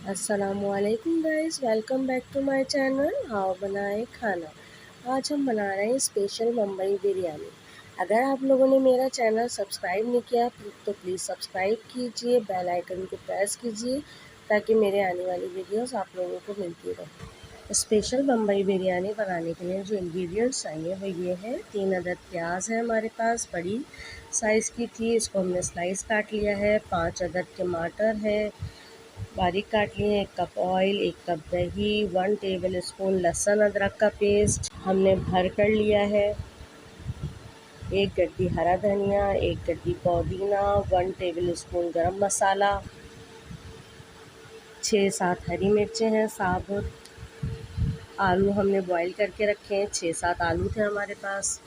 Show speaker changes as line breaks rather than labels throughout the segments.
अस्सलामुअलैकुम guys, welcome back to my channel how बनाए खाना। आज हम बना रहे हैं स्पेशल मुंबई बिरयानी। अगर आप लोगों ने मेरा चैनल सब्सक्राइब नहीं किया तो प्लीज़ सब्सक्राइब कीजिए, बेल आइकन को प्रेस कीजिए ताकि मेरे आने वाली वीडियोस आप लोगों को मिलती रहे। स्पेशल मुंबई बिरयानी बनाने के लिए जो इंग्रेडिएंट्स चाहिए वो ये है। 3 अदद प्याज है हमारे पास, बड़ी साइज़ की थी, इसको हमने स्लाइस काट लिया है। 5 अदद टमाटर है, बारीक काट लिए। 1 कप ऑयल, 1 कप दही, 1 टेबल स्पून लहसुन अदरक का पेस्ट हमने भर कर लिया है। 1 गड्डी हरा धनिया, 1 गड्डी पुदीना, 1 टेबल स्पून गरम मसाला, 6-7 हरी मिर्चें हैं साबुत। आलू हमने बॉईल करके रखे हैं, 6-7 आलू थे हमारे पास।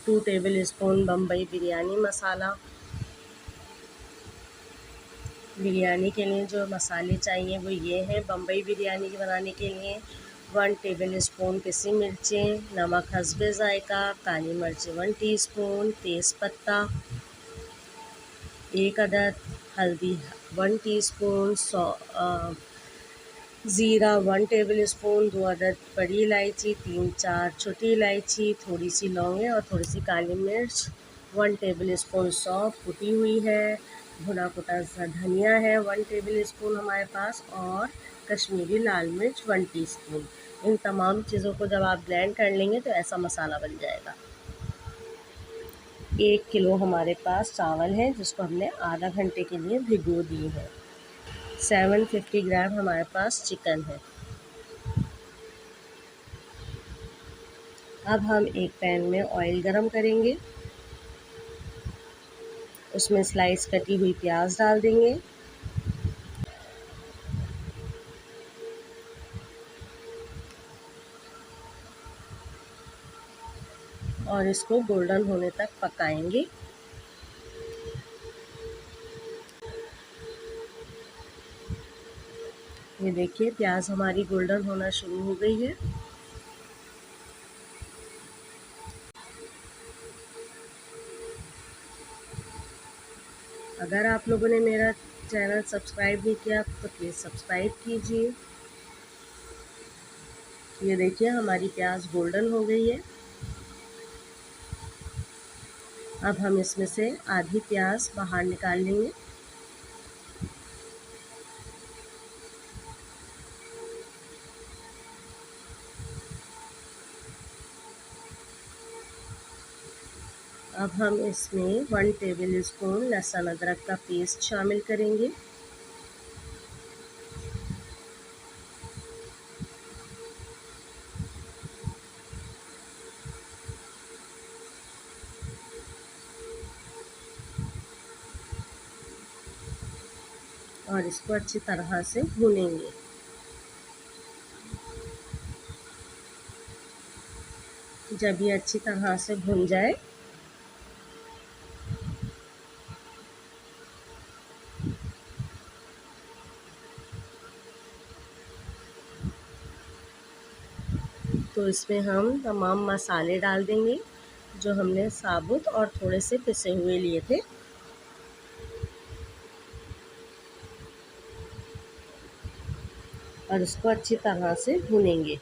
2 टेबल स्पून बम्बई बिरयानी मसाला। बिरयानी के लिए जो मसाले चाहिए वो ये हैं। बम्बई बिरयानी बनाने के लिए 1 टेबल स्पून पिसी मिर्चें, नमक हस्बे ज़ायका, काली मिर्च 1 टीस्पून, तेज़पत्ता 1 अदद, हल्दी 1 टीस्पून, ज़ीरा 1 टेबल स्पून, 2 अदद बड़ी इलायची, 3-4 छोटी इलायची, थोड़ी सी लौंगे और थोड़ी सी काली मिर्च, 1 टेबल स्पून सौंफ कुटी हुई है, भुना कुटा सा धनिया है 1 टेबल स्पून हमारे पास, और कश्मीरी लाल मिर्च 1 टीस्पून। इन तमाम चीज़ों को जब आप ब्लेंड कर लेंगे तो ऐसा मसाला बन जाएगा। 1 किलो हमारे पास चावल है जिसको हमने आधा घंटे के लिए भिगो दिए हैं। 750 ग्राम हमारे पास चिकन है। अब हम एक पैन में ऑयल गरम करेंगे, उसमें स्लाइस कटी हुई प्याज डाल देंगे और इसको गोल्डन होने तक पकाएंगे। ये देखिए प्याज हमारी गोल्डन होना शुरू हो गई है। अगर आप लोगों ने मेरा चैनल सब्सक्राइब नहीं किया तो प्लीज़ सब्सक्राइब कीजिए। ये देखिए हमारी प्याज गोल्डन हो गई है। अब हम इसमें से आधी प्याज बाहर निकाल लेंगे। अब हम इसमें 1 टेबल स्पून लहसुन अदरक का पेस्ट शामिल करेंगे। और इसको अच्छी तरह से भूनेंगे। जब ये अच्छी तरह से भुन जाए तो इसमें हम तमाम मसाले डाल देंगे जो हमने साबुत और थोड़े से पिसे हुए लिए थे। और इसको अच्छी तरह से भूनेंगे।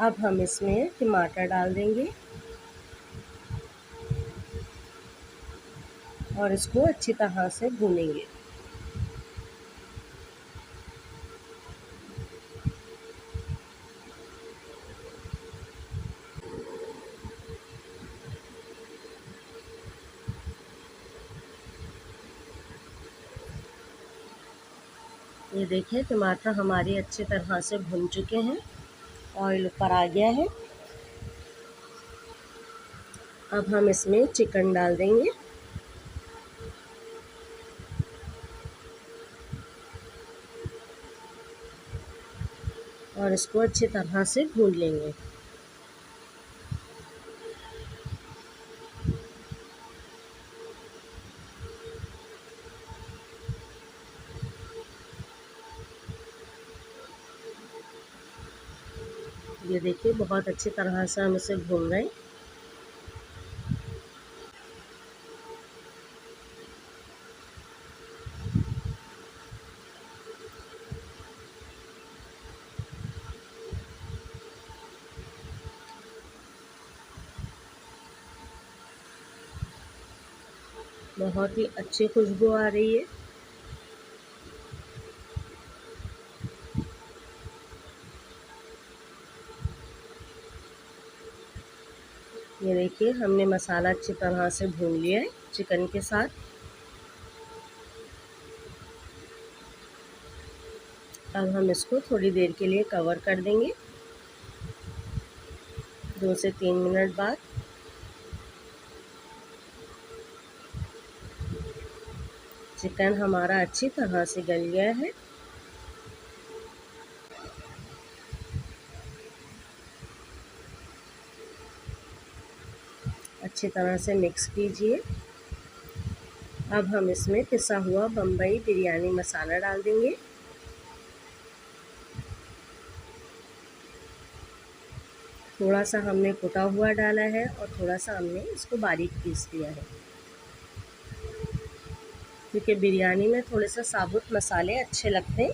अब हम इसमें टमाटर डाल देंगे और इसको अच्छी तरह से भूनेंगे। ये देखिए टमाटर हमारे अच्छी तरह से भुन चुके हैं, ऑयल ऊपर आ गया है। अब हम इसमें चिकन डाल देंगे और इसको अच्छी तरह से भून लेंगे। ये देखिए बहुत अच्छी तरह से हम इसे भून रहे हैं। बहुत ही अच्छी खुशबू आ रही है। ये देखिए हमने मसाला अच्छी तरह से भून लिया है चिकन के साथ। अब हम इसको थोड़ी देर के लिए कवर कर देंगे। 2 से 3 मिनट बाद चिकन हमारा अच्छी तरह से गल गया है। अच्छी तरह से मिक्स कीजिए। अब हम इसमें पिसा हुआ बम्बई बिरयानी मसाला डाल देंगे। थोड़ा सा हमने कुटा हुआ डाला है और थोड़ा सा हमने इसको बारीक पीस दिया है, क्योंकि बिरयानी में थोड़े से साबुत मसाले अच्छे लगते हैं,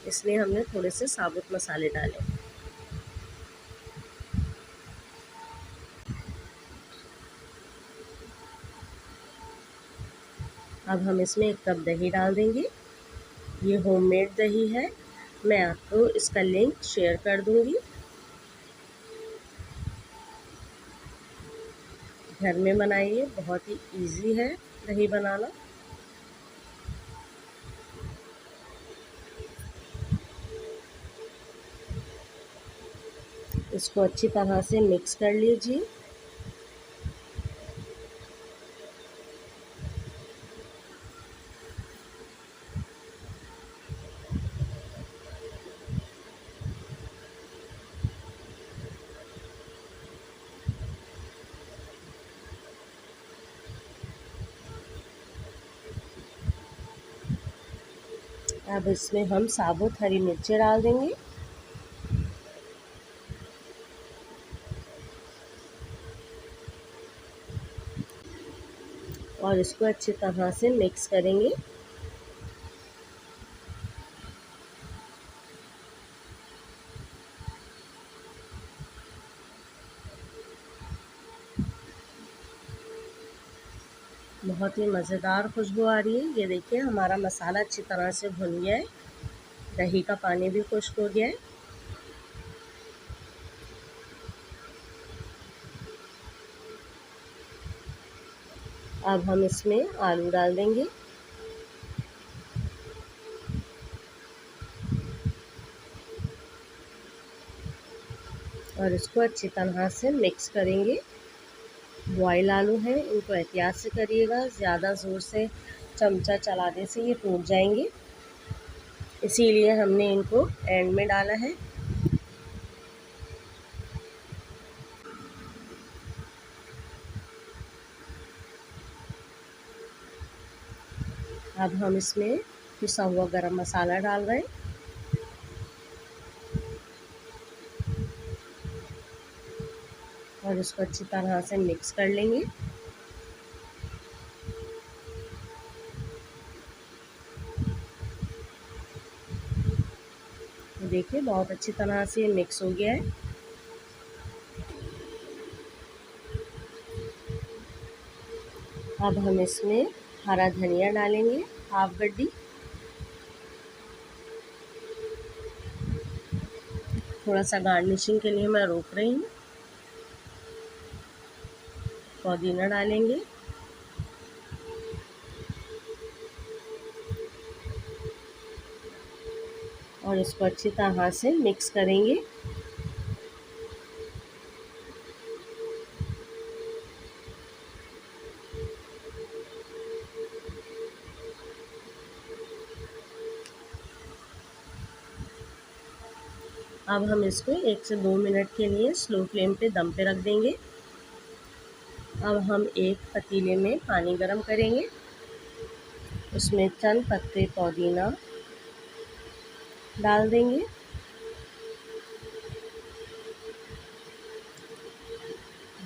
इसलिए हमने थोड़े से साबुत मसाले डाले। अब हम इसमें 1 कप दही डाल देंगे। ये होममेड दही है, मैं आपको इसका लिंक शेयर कर दूंगी। घर में बनाइए, बहुत ही इजी है दही बनाना। इसको अच्छी तरह से मिक्स कर लीजिए। अब इसमें हम साबुत हरी मिर्ची डाल देंगे और इसको अच्छी तरह से मिक्स करेंगे। बहुत ही मज़ेदार खुशबू आ रही है। ये देखिए हमारा मसाला अच्छी तरह से भुन गया है, दही का पानी भी खुश्क हो गया है। अब हम इसमें आलू डाल देंगे और इसको अच्छी तरह से मिक्स करेंगे। बॉयल आलू हैं, इनको एहतियात से करिएगा, ज़्यादा ज़ोर से चमचा चलाने से ये टूट जाएंगे, इसीलिए हमने इनको एंड में डाला है। अब हम इसमें पिसा हुआ गरम मसाला डाल रहे हैं और इसको अच्छी तरह से मिक्स कर लेंगे। देखिए बहुत अच्छी तरह से ये मिक्स हो गया है। अब हम इसमें हरा धनिया डालेंगे, हाफ गड्डी। थोड़ा सा गार्निशिंग के लिए मैं रोक रही हूँ। पुदीना डालेंगे और इसको अच्छी तरह से मिक्स करेंगे। अब हम इसको 1 से 2 मिनट के लिए स्लो फ्लेम पे दम पे रख देंगे। अब हम एक पतीले में पानी गरम करेंगे, उसमें चंद पत्ते पुदीना डाल देंगे,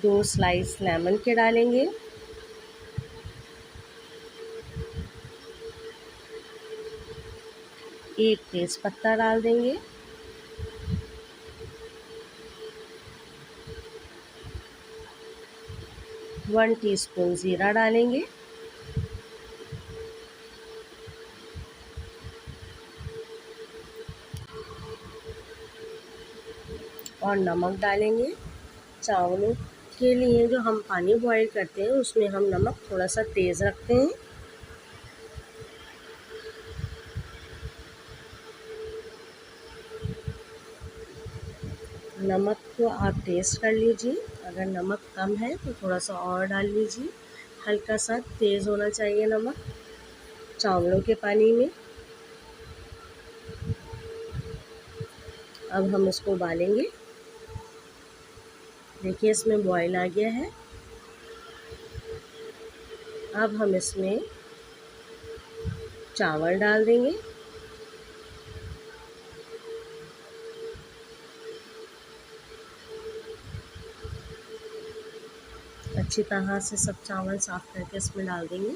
2 स्लाइस लेमन के डालेंगे, एक तेज पत्ता डाल देंगे, 1 टीस्पून ज़ीरा डालेंगे और नमक डालेंगे। चावलों के लिए जो हम पानी बॉईल करते हैं उसमें हम नमक थोड़ा सा तेज़ रखते हैं। नमक को आप टेस्ट कर लीजिए, अगर नमक कम है तो थोड़ा सा और डाल लीजिए। हल्का सा तेज़ होना चाहिए नमक चावलों के पानी में। अब हम इसको उबालेंगे। देखिए इसमें बॉईल आ गया है। अब हम इसमें चावल डाल देंगे। अच्छी तरह से सब चावल साफ़ करके इसमें डाल देंगे।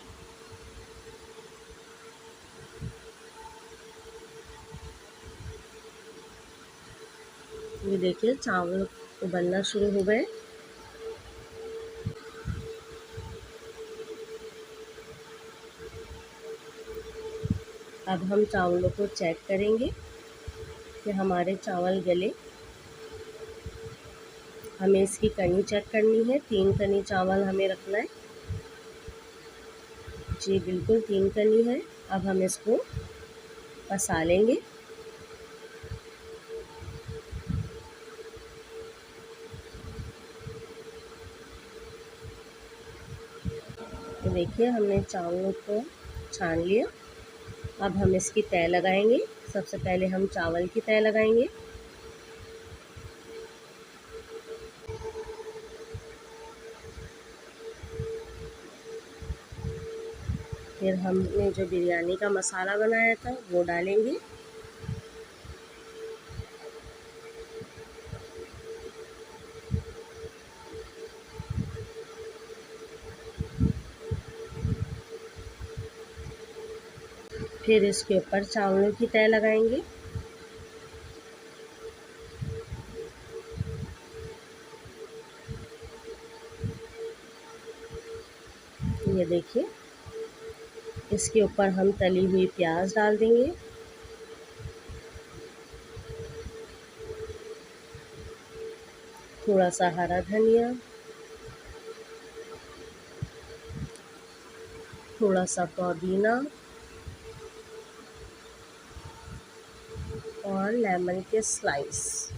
ये देखिए चावल उबलना शुरू हो गए। अब हम चावलों को चेक करेंगे कि हमारे चावल गले। हमें इसकी कनी चेक करनी है। 3 कनी चावल हमें रखना है। जी बिल्कुल 3 कनी है। अब हम इसको पसा लेंगे। तो देखिए हमने चावलों को छान लिया। अब हम इसकी तह लगाएंगे। सबसे पहले हम चावल की तह लगाएंगे। फिर हमने जो बिरयानी का मसाला बनाया था वो डालेंगे। फिर इसके ऊपर चावलों की तह लगाएंगे। ये देखिए इसके ऊपर हम तली हुई प्याज डाल देंगे। थोड़ा सा हरा धनिया, थोड़ा सा पुदीना और लेमन के स्लाइस।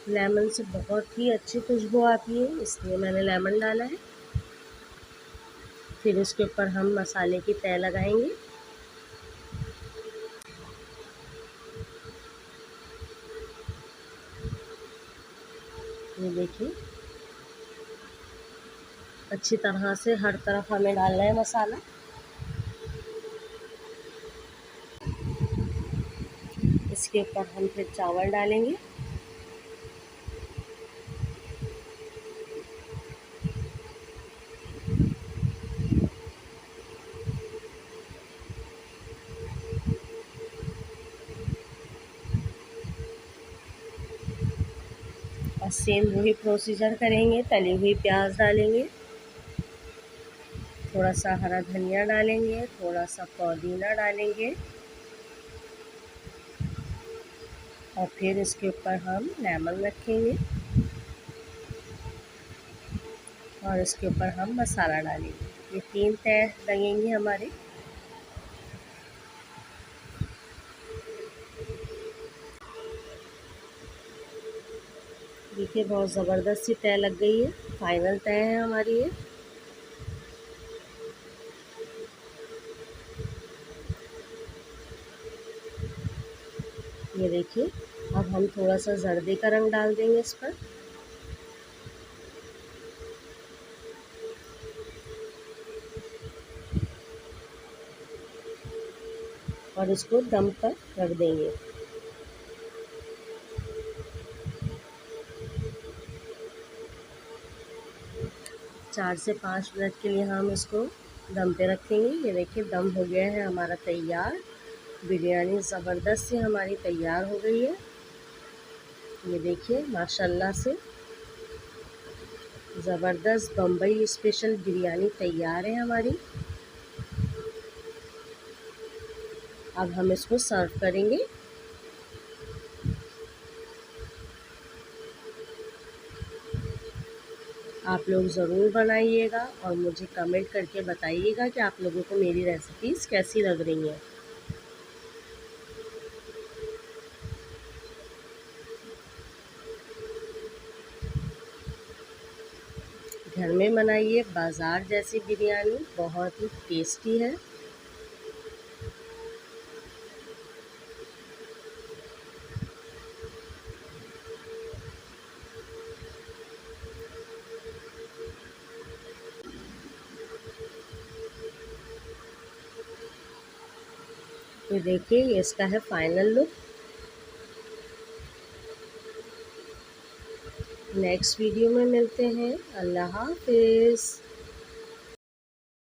लेमन से बहुत ही अच्छी खुशबू आती है, इसलिए मैंने लेमन डाला है। फिर इसके ऊपर हम मसाले की तह लगाएंगे। ये देखिए अच्छी तरह से हर तरफ हमें डालना है मसाला। इसके ऊपर हम फिर चावल डालेंगे। और सेम वही प्रोसीजर करेंगे। तली हुई प्याज डालेंगे, थोड़ा सा हरा धनिया डालेंगे, थोड़ा सा पुदीना डालेंगे और फिर इसके ऊपर हम लेमन रखेंगे और इसके ऊपर हम मसाला डालेंगे। ये 3 तह लगेंगे हमारे। देखिए बहुत ज़बरदस्त सी तह लग गई है। फाइनल तह है हमारी ये। ये देखिए अब हम थोड़ा सा जर्दे का रंग डाल देंगे इस पर। और इसको दम पर रख देंगे। 4 से 5 मिनट के लिए हम इसको दम पे रखेंगे। ये देखिए दम हो गया है हमारा तैयार। बिरयानी ज़बरदस्त से हमारी तैयार हो गई है। ये देखिए माशाल्लाह से ज़बरदस्त बम्बई स्पेशल बिरयानी तैयार है हमारी। अब हम इसको सर्व करेंगे। आप लोग ज़रूर बनाइएगा और मुझे कमेंट करके बताइएगा कि आप लोगों को मेरी रेसिपीज़ कैसी लग रही हैं। घर में बनाइए बाज़ार जैसी बिरयानी, बहुत ही टेस्टी है। तो देखिए ये इसका है फाइनल लुक। नेक्स्ट वीडियो में मिलते हैं। अल्लाह हाफ़िज़।